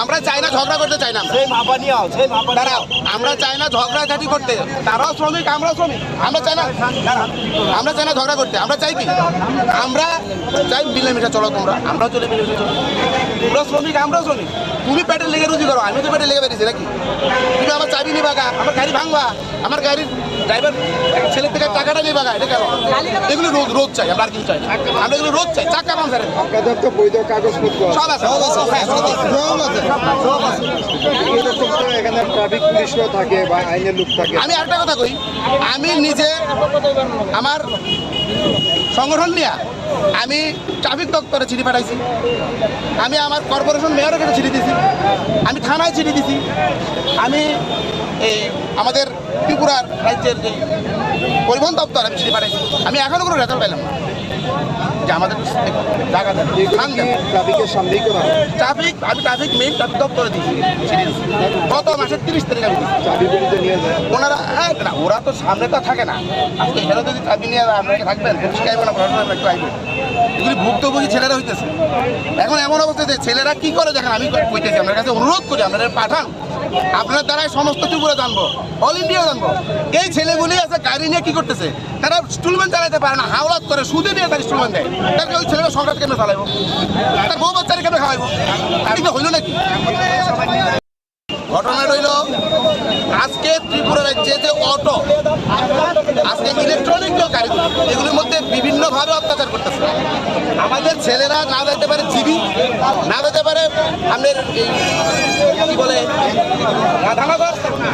আমরা চাই না ঝগড়া করতে চাই না, আমরা চাই না ঝগড়াঝাটি করতে। তারাও শ্রমিক, আমরাও শ্রমিক। আমরা চাই না ঝগড়া করতে। আমরা চাই কি, আমরা চাই মিলেমিশে চলো তোমরা, আমরাও চলে মিলেমিশে চলো। তোমরা শ্রমিক, আমরাও শ্রমিক। তুমি পেটে লেগে রুজি করো, আমি তো পেটে লেগে বেরিয়েছি নাকি? তুমি আমার চাবি নিবা গা, আমার গাড়ি ভাঙবা, আমার গাড়ির ড্রাইভার ছেলের থেকে টাকাটা নিবা গা, এটা কেন? এগুলো রোজ চাই, আমরা আর কিছু চাই না। আমরা এগুলো রোজ চাই। চাকা পাঞ্চারের বৈধ কাগজপত্র সব আছে, এখানে ট্রাফিক পুলিশও থাকে বা আইনের লোক থাকে। আমি একটা কথা কই, আমি নিজে আমার সংগঠন নিয়ে আমি ট্রাফিক দপ্তরে চিঠি পাঠাইছি, আমি আমার কর্পোরেশন মেয়রের কাছে চিঠি দিছি, আমি থানায় চিঠি দিছি, আমি এই আমাদের ত্রিপুরার রাজ্যের যে পরিবহন দপ্তর আমি চিঠি পাঠাইছি। আমি এখনও কোনো রেজাল্ট পাইলাম না যে আমাদের জায়গা ট্রাফিকের সামনেই করা হয়। আমি ট্রাফিক মেইন ট্রাফিক দপ্তরে দিয়েছি চিঠি দিয়েছি। গত মাসের 30 তারিখ আমি দিয়েছি। চাবি বেরিয়ে নিয়ে যায় ওনারা না, ওরা তো সামনে তো থাকে না। আজকে এখানে যদি চাবি নিয়ে আপনারা থাকবেন, শিখাইব না, পড়াশোনা একটু আইবেন। এগুলি ভুক্তভোগী ছেলেরা হইতেছে। এখন এমন অবস্থা যে ছেলেরা কি করে দেখেন, আমি কইতেছি আপনার কাছে অনুরোধ করি, আপনারা পাঠান, আপনার দ্বারাই সমস্ত ত্রিপুরা জানবো, অল ইন্ডিয়া জানবো। এই ছেলেগুলি আছে গাড়ি নিয়ে কি করতেছে, তারা স্টুলমেন্ট চালাতে পারে না, হাওলাত করে, সুদে নিয়ে তার স্টুলমেন্ট দেয়। তারপরে ওই ছেলেরা সংঘাত কেন চালাইবো, তার বউ বাচ্চারা কেন খাওয়াইবো? এটা হইল নাকি? ঘটনা রইল আজকে ত্রিপুরা রাজ্যে যে অটো, আজকে ইলেকট্রনিক যে গাড়িগুলো, এগুলির মধ্যে বিভিন্নভাবে অত্যাচার করতেছে। আমাদের ছেলেরা না যেতে পারে জিবি, না যেতে পারে আপনার এই কি বলে রাধানগর,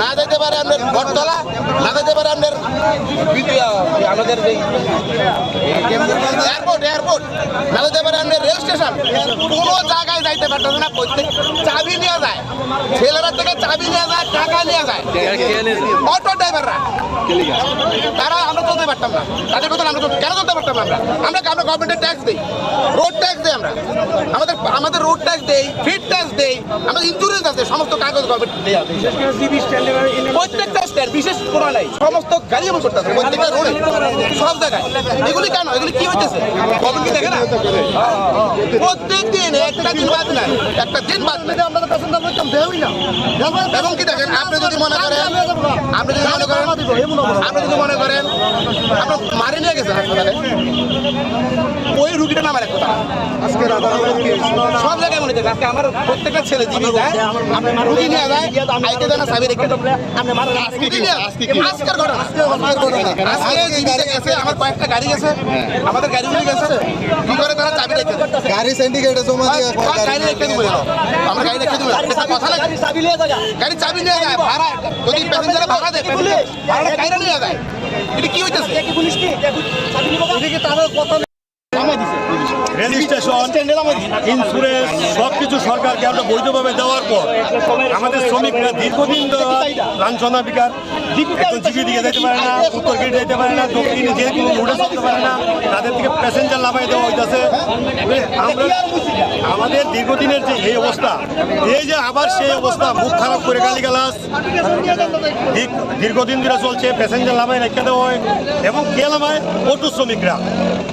না যেতে পারে আপনার বটতলা, না যেতে পারে আপনার আমাদের এয়ারপোর্ট, না যেতে পারে আপনার রেল স্টেশন। কোনো জায়গায় যাইতে পারতেছে না। প্রত্যেক চাবি নিয়ে যায়, ছেলেরা থেকে চাবি নিয়ে যায়, টাকা নিয়ে যায় অটো ড্রাইভাররা। তারা আমরা চলতে পারতাম না, তাদের কথা আমরা কেন চলতে পারতাম না? আমরা গভর্নমেন্টের ট্যাক্স দিই, রোড ট্যাক্স দিই, আমরা আমাদের রোড ট্যাক্স দেই, ফিড ট্যাক্স দেই, আমাদের ইন্স্যুরেন্স আছে, সমস্ত কাগজ গভর্নমেন্ট দেওয়া। প্রত্যেকটা স্ট্যান্ড বিশেষ কোনো নাই, সমস্ত গাড়ি এমন করতেছে, প্রত্যেকটা রোডে সব জায়গায়। এগুলি কেন, এগুলি কি হইতেছে? গভর্নমেন্ট কি দেখে না? প্রত্যেক দিন একটা দিন বাদ নাই, একটা দিন বাদ নাই। এবং কি দেখেন, আপনি যদি মনে করেন আপনার মারি নিয়ে গেছেন হাসপাতালে, ওই রুগীটা নামার এক কথা আজকে সব জায়গায় মনে হচ্ছে। আজকে আমার প্রত্যেকটা ছেলে জিবি যায়, আপনার রুগী নিয়ে যায়, আইতে দেয় না, সাবি রেখে আজকের ঘটনা। আজকে জিবিতে গেছে, আমার কয়েকটা গাড়ি গেছে, আমাদের গাড়িগুলি গেছে, কি করে তারা চাবি রেখে গাড়ি সিন্ডিকেটে জমা দিয়ে গাড়ি রেখে দেবো, আমরা গাড়ি রেখে দেবো, কথা না। গাড়ি চাবি নিয়ে যায়, ভাড়া যদি প্যাসেঞ্জারে ভাড়া দেয়, ভাড়াটা গাড়ি নিয়ে যায়। এটা কি হইতেছে? রেজিস্ট্রেশন, ইন্স্যুরেন্স সবকিছু সরকারকে আমরা বৈধভাবে দেওয়ার পর আমাদের শ্রমিকরা দীর্ঘদিন লাঞ্ছনা বিকার, একজন জিবি দিকে যেতে পারে না, উত্তর গেটে যেতে পারে না, দক্ষিণে যে কোনো রোডে চলতে পারে না, তাদের থেকে প্যাসেঞ্জার নামাই দেওয়া হইতেছে। আমরা আমাদের দীর্ঘদিনের যে এই অবস্থা, এই যে আবার সেই অবস্থা, মুখ খারাপ করে গালিগালাজ দীর্ঘদিন ধরে চলছে, প্যাসেঞ্জার নামায় রেখে দেওয়া হয়। এবং কে নামায়? অটো শ্রমিকরা।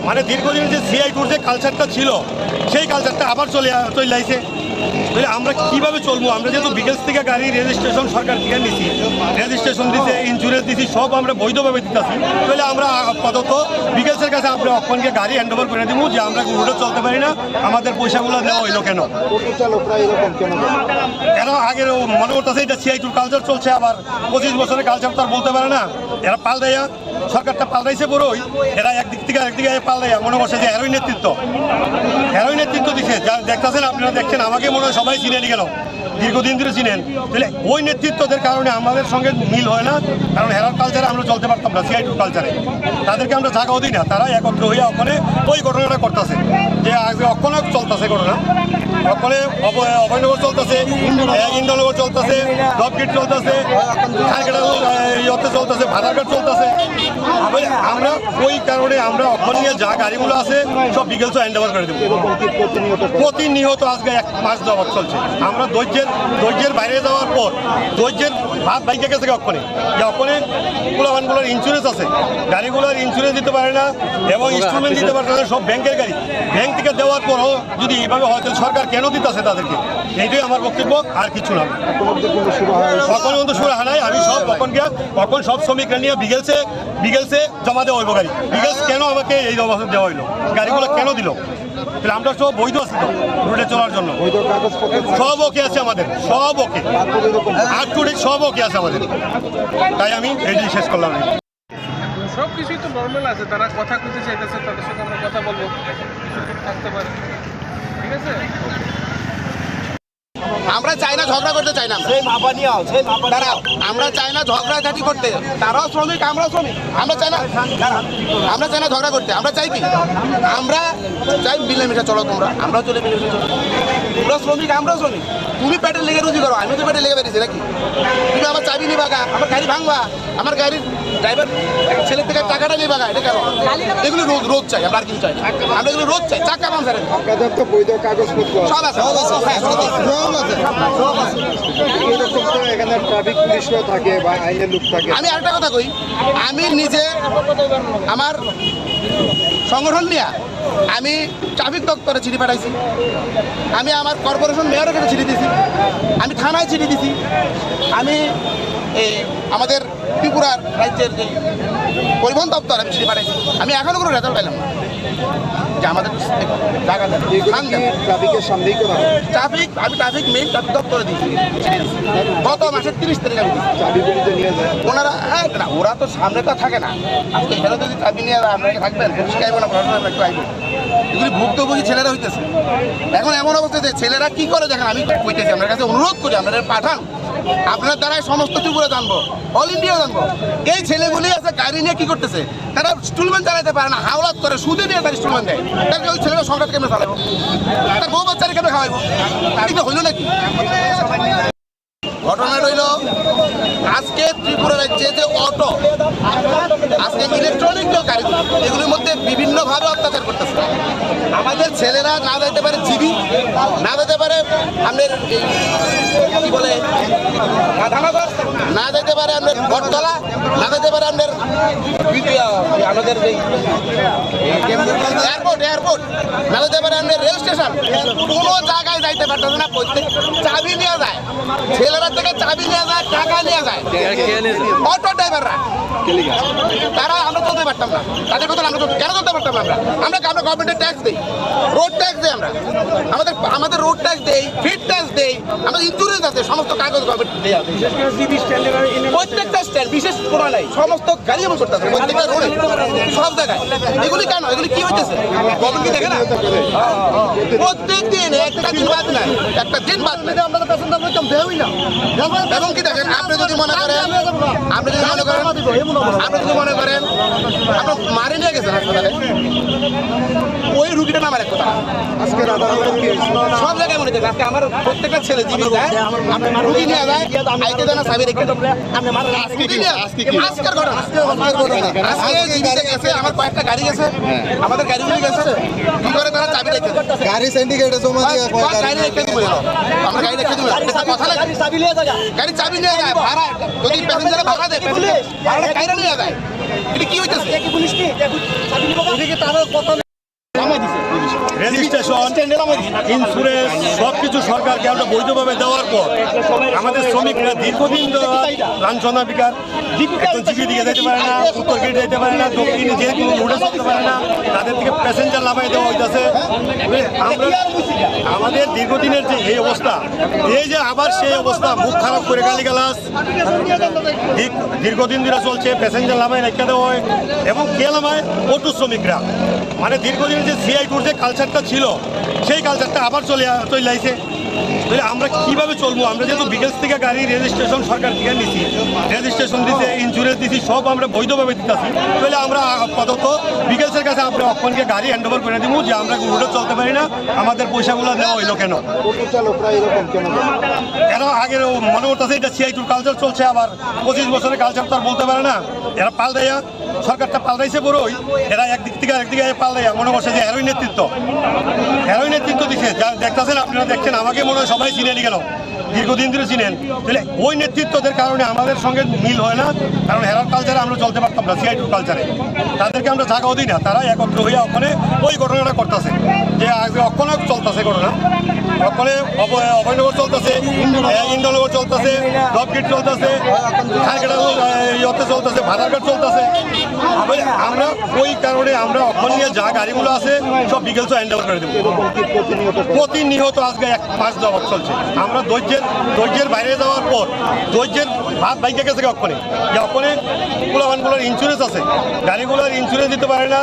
মানে দীর্ঘদিনের যে সিআই টুর যে কালচারটা ছিল, সেই কালচারটা আবার চলে আসছে। তাহলে আমরা কীভাবে চলবো? আমরা যেহেতু বিকেল থেকে গাড়ি রেজিস্ট্রেশন সরকার থেকে নিচ্ছি, রেজিস্ট্রেশন দিতে, ইন্স্যুরেন্স দিচ্ছি, সব আমরা বৈধভাবে দিতেছি। তাহলে আমরা আপাতত বিকেলসের কাছে আমরা অক্ষণকে গাড়ি হ্যান্ড ওভার করে দেবো যে আমরা রোডে চলতে পারি না, আমাদের পয়সাগুলো দেওয়া হইলো কেন? কেন আগের মনে করতেছে এটা সিআই টুর কালচার চলছে, আবার 25 বছরের কালচার তো আর বলতে পারে না। এরা পাল্টাইয়া, সরকারটা পাল্টাইছে বড়ই, এরা একদিক থেকে আরেকদিকে পাল্টাইয়া মনে করছে যে হেরোইন নেতৃত্ব দিচ্ছে। যা দেখতেছেন, আপনারা দেখছেন, আমাকে মনে হয় সবাই চিনে নিয়ে গেল, দীর্ঘদিন ধরে চিনেন। তাহলে ওই নেতৃত্বদের কারণে আমাদের সঙ্গে মিল হয় না, কারণ হেরার কালচারে আমরা চলতে পারতাম না, সিআই টুর কালচারে তাদেরকে আমরা জায়গাও দিই না। তারা একত্র হইয়া ওখানে ওই ঘটনাটা করতেছে, যে আজকে অক্ষণে চলতেছে ঘটনা, অক্ষণে অভয়নগর চলতেছে, ইন্দ্রনগর চলতেছে, ডবগেট চলতেছে, ইয়তে চলতেছে, ভাদারঘাট চলতেছে। আমরা ওই কারণে আমরা অক্ষণীয় যা গাড়িগুলো আছে সব বিকেলস হ্যান্ড ওভার করে দেবো। প্রতিনিয়ত আজকে 1 মাস যাবত চলছে। আমরা ধৈর্যের ধৈর্যের বাইরে যাওয়ার পর ধৈর্যের ভাত বাইকে গেছে ওখানে যে ওখানে পোলাবানগুলোর ইন্স্যুরেন্স আছে, গাড়িগুলোর ইন্স্যুরেন্স দিতে পারে না এবং ইনস্টলমেন্ট দিতে পারে না, সব ব্যাংকের গাড়ি। ব্যাংক থেকে দেওয়ার পরও যদি এইভাবে হয় তাহলে সরকার কেন দিতেছে তাদেরকে? এইটাই আমার বক্তব্য, আর কিছু না। কখন পর্যন্ত শুরু হয় নাই, আমি সব কখন সব শ্রমিকরা নিয়ে বিগেলসে জমা দেওয়া হইব গাড়ি। বিগেলস কেন আমাকে এই অবস্থা দেওয়া হইলো? গাড়িগুলো কেন দিল? তাহলে আমরা সব বৈধ আছি তো রুটে চলার জন্য, সব ওকে আছে আমাদের, সব ওকে, আট টু ডেট সব ওকে আছে আমাদের। তাই আমি এইটাই শেষ করলাম। সব কিছুই তো নর্মাল আছে, তারা কথা কইতে চাইতেছে, তাদের সাথে আমরা কথা বলবো, থাকতে পারে, ঠিক আছে। আমরা চাই না ঝগড়া করতে, চাই না দাঁড়াও, আমরা চাই না ঝগড়াঝাটি করতে। তারাও শ্রমিক, আমরাও শ্রমিক, আমরা চাই না ঝগড়া করতে। আমরা চাই কি, আমরা চাই মিলেমিশে চলো তোমরা, আমরাও চলে মিলেমিশে চলো। তোমরা শ্রমিক, আমরাও শ্রমিক। তুমি পেটের লেগে রুজি করো, আমি তো পেটের লেগে বেরিয়েছি নাকি? তুমি আমার চাবি নিয়ে বাগা, আমার গাড়ি ভাঙবা, আমার গাড়ির ড্রাইভার ছেলের থেকে টাকাটা নিয়ে বাগা, এটা কেন? এগুলো রোজ চাই, আমরা আর কিছু চাই না। আমরা এগুলো রোজ চাই, চাকা পাঞ্চারের আপনাদের তো বৈধ কাগজপত্র সব আছে, হ্যাঁ, সব আছে। এরকম তো এখানে ট্রাফিক পুলিশও থাকে বা আইনের লোক থাকে। আমি আরেকটা কথা কই, আমি নিজে আমার সংগঠন নিয়ে আমি ট্রাফিক দপ্তরে চিঠি পাঠাইছি, আমি আমার কর্পোরেশন মেয়রের কাছে চিঠি দিছি, আমি থানায় চিঠি দিছি, আমি এই আমাদের ত্রিপুরার রাজ্যের যে পরিবহন দপ্তর আমি চিঠি পাঠাইছি। আমি এখনও কোনো রেজাল্ট পাইলাম না যে আমাদের জায়গা ট্রাফিকের সামনেই করা হয়। ট্রাফিক মেইন ট্রাফিক দপ্তরে দিয়েছি গত মাসের 30 তারিখ আমি দিয়েছি। চাবিগুলিতে নিয়ে যায় ওনারা না, ওরা তো সামনে তো থাকে না। আজকে এখানে যদি চাবি নিয়ে আপনারা থাকবেন, শিখাইব না, পড়াশোনা একটু আইব। এগুলি ভুক্তভোগী ছেলেরা হইতেছে। এখন এমন অবস্থা যে ছেলেরা কি করে দেখেন, আমি কইতেছি আপনার কাছে অনুরোধ করি, আপনারা পাঠান, আপনার দ্বারাই সমস্ত ত্রিপুরা জানবো, অল ইন্ডিয়া জানবো। এই ছেলেগুলি আছে গাড়ি নিয়ে কি করতেছে, তারা স্টুলমেন্ট চালাতে পারে না, হাওলাত করে, সুদে নিয়ে তার স্টুলমেন্ট দেয়। তাহলে ওই ছেলেরা সংঘাত কেমনে চালাবো, তার বউ বাচ্চারা কেমনে খাওয়াইবো? এটা হইল নাকি? ঘটনাটা হইল, আজকে ত্রিপুরা রাজ্যে যে অটো, আজকে ইলেকট্রনিক যে গাড়ি, এগুলির মধ্যে বিভিন্নভাবে অত্যাচার করতেছে। আমাদের ছেলেরা না যেতে পারে জিবি, না যেতে পারে আপনার কি বলে রাধানগর, না যেতে পারে আপনার বটতলা, না যেতে পারে আপনার আমাদের এয়ারপোর্ট, না যেতে পারে আপনার রেল স্টেশন। কোনো জায়গায় যাইতে পারতেছে না, প্রত্যেক চাবি নিয়ে যায়, ছেলেরা থেকে চাবি নিয়ে যায়, টাকা নিয়ে যায়। অটো ড্রাইভাররা তারা, আমরা চলতে পারতাম না, তাদের কথা আমরা কেন চলতে পারতাম না? আমরা গভর্নমেন্টের ট্যাক্স দিই, রোড ট্যাক্স দিই, আমরা আমাদের রোড ট্যাক্স দেই, ফিড ট্যাক্স দেই, আমাদের ইন্স্যুরেন্স আছে, সমস্ত কাগজ গভর্নমেন্ট দেয়। প্রত্যেকটা স্ট্যান্ড, বিশেষ কোনো নাই, সমস্ত গাড়ি যেমন করতে হবে, প্রত্যেকটা রোডে সব জায়গায়। এগুলি কেন, এগুলি কি হইতেছে? গভর্নমেন্ট কি দেখে না? প্রত্যেক দিন একটা দিন বাদ নাই, একটা দিন বাদ নাই। এবং কি দেখেন, আপনি যদি মনে করেন আপনার মারি নিয়ে গেছেন হাসপাতালে, ওই রুগীটা নামার এক কথা আজকে রাধানগর কি সব জায়গায় মনে করেন। আজকে আমার প্রত্যেকটা ছেলে জীবিত যায়, রুগী নিয়ে যায়, আইতে দেয় না, সাবি রেখে আজকের ঘটনা, আজকে জীবিত গেছে, আমার কয়েকটা গাড়ি গেছে, আমাদের গাড়িগুলি গেছে, কি করে তারা চাবি রেখে গাড়ি সিন্ডিকেটে জমা দিয়ে গাড়ি রেখে দিব, আমরা গাড়ি রেখে দিব, কথা লাগে গাড়ি চাবি নিয়ে যায়, ভাড়া যদি প্যাসেঞ্জারে ভাড়া দেয়, ভাড়াটা কাইরা নিয়ে যায়। এটা কি হইতেছে? রেজিস্ট্রেশন, ইন্স্যুরেন্স সব কিছু সরকারকে আমরা বৈধভাবে দেওয়ার পর আমাদের শ্রমিকরা দীর্ঘদিন লাঞ্ছনা বিকার, জিপি দিকে যেতে পারে না, উত্তর গেটে যেতে পারে না, দক্ষিণে যে কোনো রুটে চলতে পারে না, তাদের থেকে প্যাসেঞ্জার নামাই দেওয়া হইতেছে। আমরা আমাদের দীর্ঘদিনের যে এই অবস্থা, এই যে আবার সেই অবস্থা, মুখ খারাপ করে গালিগালাজ দীর্ঘদিন ধরে চলছে, প্যাসেঞ্জার নামাই রেখে দেওয়া হয়। এবং কে নামায়? অটো শ্রমিকরা। মানে দীর্ঘদিনের যে সিআই টুর যে কালচারটা ছিল, সেই কালচারটা আবার চলে আইছে। তাহলে আমরা কীভাবে চলবো? আমরা যেহেতু বিকেলস থেকে গাড়ি রেজিস্ট্রেশন সরকার থেকে নিছি, রেজিস্ট্রেশন দিচ্ছে, ইন্স্যুরেন্স দিচ্ছি, সব আমরা বৈধভাবে দিতেছি। তাহলে আমরা আপাতত বিকেলসের কাছে আমরা অক্ষণকে গাড়ি হ্যান্ড ওভার করে দিব যে আমরা রুটে চলতে পারি না, আমাদের পয়সাগুলো দেওয়া হইলো কেন? চালকরা এরকম কেন আগের মনে করতেছে এটা সিআই টুর কালচার চলছে, আবার 25 বছরের কালচার তো আর বলতে পারে না। এরা পাল দেয়া সরকারটা পাল্টাইছে বড়ই, এরা একদিক থেকে আরেকদিকে পাল্টাইয়া মনে করছে যে হেরোইন নেতৃত্ব দিচ্ছে। যা দেখতেছেন আপনারা দেখছেন, আমাকে মনে হয় সবাই চিনেনি কেন, দীর্ঘদিন ধরে চিনেন। তাহলে ওই নেতৃত্বদের কারণে আমাদের সঙ্গে মিল হয় না, কারণ হেরার কালচারে আমরা চলতে পারতাম না, সিআইটুর কালচারে তাদেরকে আমরা জায়গাও দিই না। তারা একত্র হইয়া ওখানে ওই ঘটনাটা করতেছে, যে আজকে অক্ষণে চলতেছে ঘটনা, ওখানে অভয়নগর চলতেছে, ইন্দ্রনগর চলতেছে, ডবগেট চলতেছে, খানকাটা ইয়তে চলতেছে, ভাদারঘাট চলতেছে। আমরা ওই কারণে আমরা ওখান নিয়ে যা গাড়িগুলো আছে সব বিকেলস হ্যান্ড ওভার করে দেবো। প্রতিনিয়ত আজকে 1 মাস যাওয়া চলছে। আমরা ধৈর্যের বাইরে যাওয়ার পর ধৈর্যের ভাত বাইকে গেছে ওখানে, যে ওখানে পোলাবানগুলোর ইন্স্যুরেন্স আছে, গাড়িগুলোর ইন্স্যুরেন্স দিতে পারে না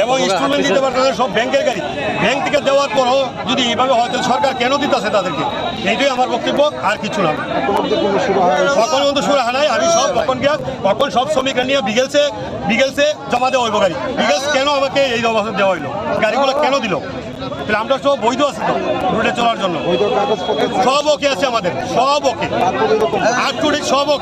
এবং ইনস্টলমেন্ট দিতে পারে না, সব ব্যাংকের গাড়ি। ব্যাংক থেকে দেওয়ার পরও যদি এইভাবে হয় তাহলে সরকার কেন দিতেছে তাদেরকে? এইটাই আমার বক্তব্য, আর কিছু না। কখন কিন্তু শুরু হয় নাই, আমি সব কখন সব শ্রমিকরা নিয়ে বিকেলসে জমা দেওয়া হইব গাড়ি। বিকেলস কেন আমাকে এই অবস্থা দেওয়া হইলো, গাড়িগুলো কেন দিল? তাহলে আমরা সব বৈধ আছি তো রুটে চলার জন্য, সব ওকে আছে আমাদের, সব ওকে, আর টু সব ওকে।